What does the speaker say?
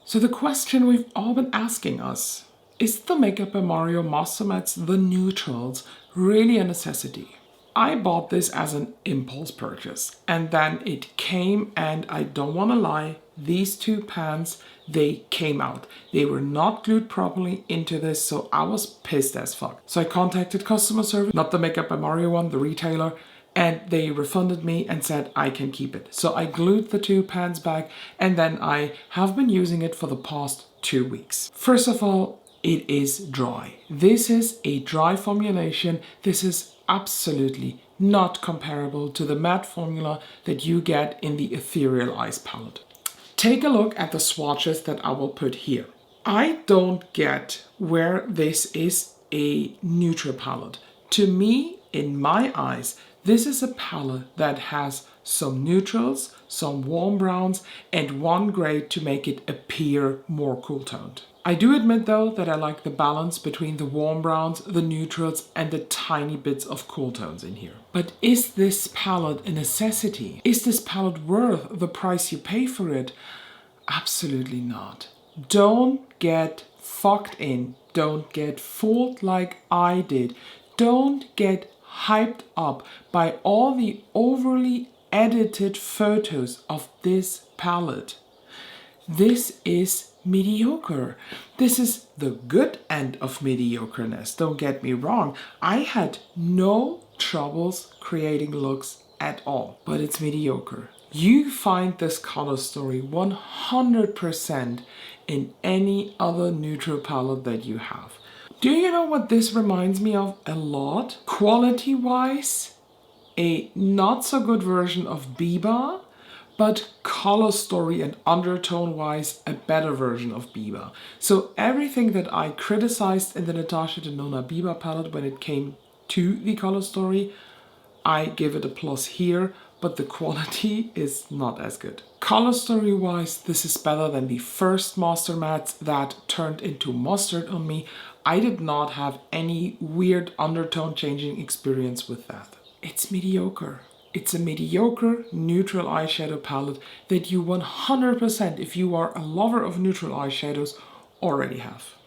So the question we've all been asking us, is the Makeup by Mario Master Mattes, the neutrals, really a necessity? I bought this as an impulse purchase and then it came, and I don't want to lie, these two pans, they came out. They were not glued properly into this, so I was pissed as fuck. So I contacted customer service, not the Makeup by Mario one, the retailer, and they refunded me and said I can keep it. So I glued the two pans back and then I have been using it for the past 2 weeks. First of all, it is dry. This is a dry formulation. This is absolutely not comparable to the matte formula that you get in the Ethereal Eyes palette. Take a look at the swatches that I will put here. I don't get where this is a neutral palette. To me, in my eyes, this is a palette that has some neutrals, some warm browns, and one grade to make it appear more cool toned. I do admit though that I like the balance between the warm browns, the neutrals, and the tiny bits of cool tones in here. But is this palette a necessity? Is this palette worth the price you pay for it? Absolutely not. Don't get fucked in. Don't get fooled like I did. Don't get hyped up by all the overly edited photos of this palette. This is mediocre. This is the good end of mediocreness. Don't get me wrong. I had no troubles creating looks at all, but it's mediocre. You find this color story 100% in any other neutral palette that you have. Do you know what this reminds me of a lot? Quality-wise, a not so good version of Biba, but color story and undertone-wise, a better version of Biba. So everything that I criticized in the Natasha Denona Biba palette when it came to the color story, I give it a plus here, but the quality is not as good. Color story wise, this is better than the first Master Mattes that turned into mustard on me. I did not have any weird undertone changing experience with that. It's mediocre. It's a mediocre neutral eyeshadow palette that you 100%, if you are a lover of neutral eyeshadows, already have.